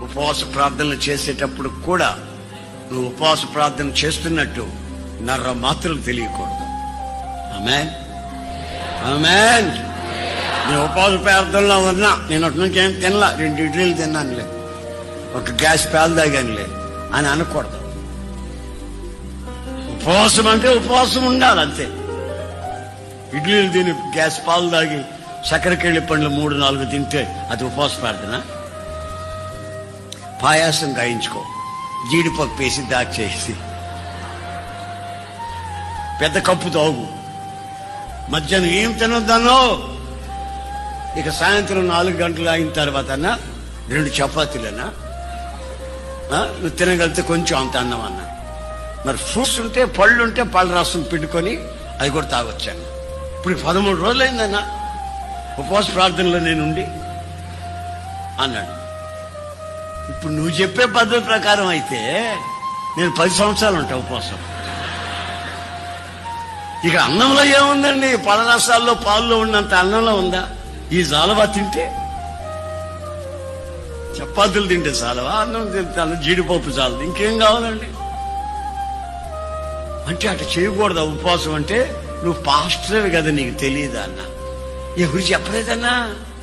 ఉపవాస ప్రార్థనలు చేసేటప్పుడు కూడా నువ్వు ఉపవాస ప్రార్థన చేస్తున్నట్టు నర్ర మాత్రం తెలియకూడదు. ఆమేన్, ఆమేన్. నేను ఉపవాస ప్రార్థనలో ఉన్నా, నేను అటు నుంచి ఏం తినలా, 2 ఇడ్లీలు తిన్నానులే, ఒక గ్లాస్ పాలు తాగానులే అని అనకూడదు. ఉపవాసం అంటే ఉపవాసం ఉండాలి అంతే. ఇడ్లీలు తిని గ్యాస్ పాలు తాగి చక్కెరకెళ్ళి పండ్లు 3-4 తింటే అది ఉపవాస ప్రార్థన? పాయాసం గాయించుకో, జీడిపప్పు వేసి దాచేసి పెద్ద కప్పు తాగు, మధ్యాహ్నం ఏం తినొద్దనో. ఇక సాయంత్రం 4 గంటలు అయిన తర్వాత 2 చపాతీలన్నా, నువ్వు తినగలిగితే కొంచెం అంత అన్నం అన్నా. మరి ఫ్రూట్స్ ఉంటే, పళ్ళు ఉంటే పళ్ళ రసం పిండుకొని అది కూడా తాగొచ్చాను. ఇప్పుడు 13 రోజులైందన్నా ఉపవాస ప్రార్థనలో నేనుండి అన్నాడు. ఇప్పుడు నువ్వు చెప్పే పద్ధతి ప్రకారం అయితే నేను 10 సంవత్సరాలు ఉంటా ఉపవాసం. ఇక అన్నంలో ఏముందండి? పళ్ళ రసాల్లో పాల్లో ఉన్నంత అన్నంలో ఉందా? ఈ జాలవా తింటే, చపాతీలు తింటే చాలవా? అన్నం తింటాను, జీడిపప్పు చాలదు, ఇంకేం కావాలండి? అంటే అటు చేయకూడదు. ఉపవాసం అంటే నువ్వు పాస్టర్వి కదా, నీకు తెలియదా అన్న? ఎవరు చెప్పలేదన్నా?